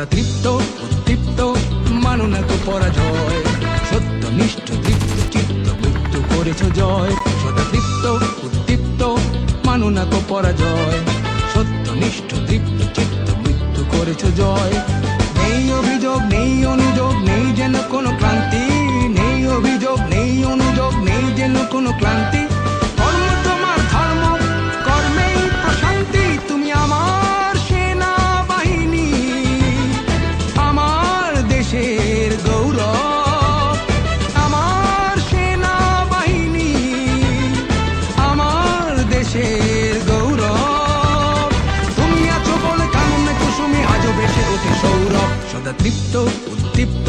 সদা তৃপ্ত উদ্দীপ্ত মানো না তো পরাজয়, সত্যনিষ্ঠ তৃপ্ত চিত্ত মৃত্যু করেছ জয়। সদা তৃপ্ত উদ্দীপ্ত মানো না তো পরাজয়, সত্যনিষ্ঠ তৃপ্ত চিত্ত মৃত্যু করেছ জয়। নেই অভিযোগ নেই অনুযোগ নেই যেন কোনো ক্লান্তি, নেই অভিযোগ নেই অনুযোগ নেই যেন কোনো ক্লান্তি। কর্ম তোমার ধর্ম কর্মেই প্রশান্তি, তুমি আমার সেনাবাহিনী, আমার দেশের গৌরব। আমার সেনাবাহিনী, আমার দেশের গৌরব। তুমি আছো বলে কাননে কুসুমে আজও বেশে ওঠে সৌরভ। সদা তৃপ্ত উদ্দীপ্ত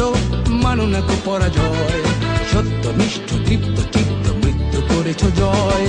মানো না তো পরাজয়, সত্যনিষ্ঠ তৃপ্ত চিত্ত মৃত্যু করেছ জয়।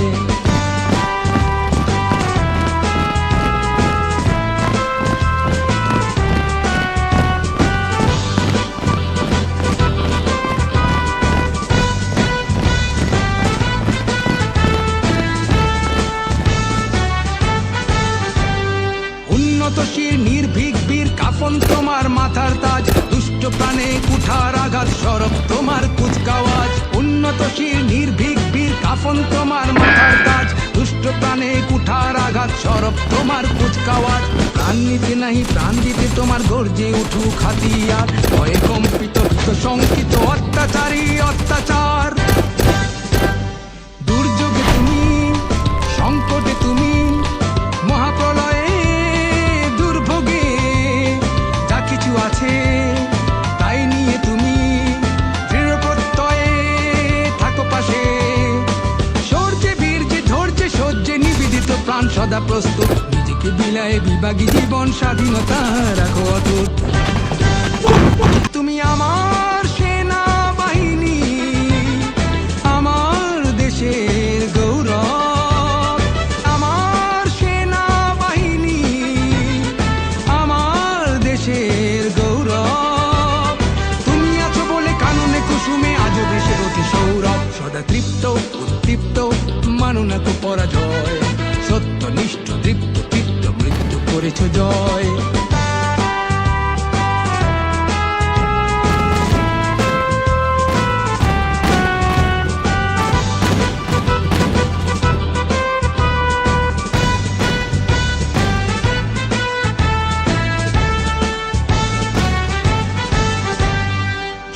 উন্নতশীল নির্ভীক বীর কাফন তোমার মাথার তাজ, দুষ্ট প্রাণে কুঠার আঘাত সরব তোমার কুচকাওয়াজ। উন্নতশীল নির্ভীক বীর কাফন তোমার মাথার তাজ, দুষ্ট প্রাণে কুঠার আঘাত সরব তোমার কুচকাওয়াজ। প্রাণ নিতে নাহি প্রাণ দিতে তোমার গর্জে উঠুক হাতিয়ার, ভয়ে কম্পিত শঙ্কিত অত্যাচারী অত্যাচার। দুর্যোগে তুমি, সংকটে তুমি, মহাপ্রলয়ে দুর্ভোগে যা কিছু আছে তাই নিয়ে তুমি দৃঢ় প্রত্যয়ে থাকো পাশে। শৌর্যে বীর্যে ধৈর্যে সহ্যে নিবেদিত প্রাণ সদা প্রস্তুত, নিজেকে বিলায়ে বিভাগী জীবন স্বাধীনতা রাখো অটুট। তুমি আমার সেনাবাহিনী, আমার দেশের গৌরব। আমার সেনাবাহিনী, আমার দেশের গৌরব। তুমি আছো বলে কাননে কুসুমে আজও বেশে ওঠে সৌরভ। সদা তৃপ্ত উদ্দীপ্ত মানো না তো পরাজয়, সত্যনিষ্ঠ তৃপ্ত চিত্ত মৃত্যু করেছ জয়।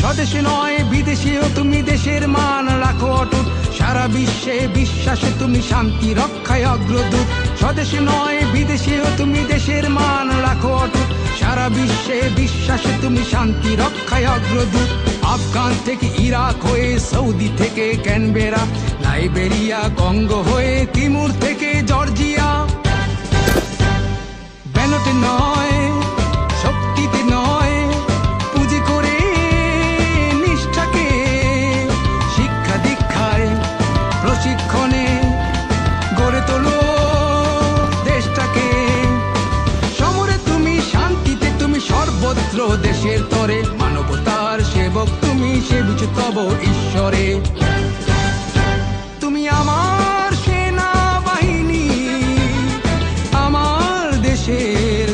স্বদেশে নয় বিদেশেও তুমি দেশের মান রাখো অটুট, সারা বিশ্বে বিশ্বাসে তুমি শান্তি রক্ষায় অগ্রদূত। স্বদেশে নয় বিদেশেও তুমি দেশের মান রাখো অটুট, সারা বিশ্বে বিশ্বাসে তুমি শান্তি রক্ষায় অগ্রদূত। আফগান থেকে ইরাক হয়ে, সৌদি থেকে ক্যানবেরা, লাইবেরিয়া কঙ্গো হয়ে, তিমুর থেকে জর্জিয়া। ব্যানটে নয় শক্তিতে নয় পুঁজি করে নিষ্ঠাকে, শিক্ষা দীক্ষায় প্রশিক্ষণে গড়ে তোলো দেশটাকে। সমরে তুমি, শান্তিতে তুমি, সর্বত্র দেশের তরে, মানবতার সেবক তুমি, সেবিছ তব ঈশ্বরে। তুমি আমার সেনাবাহিনী, আমার দেশের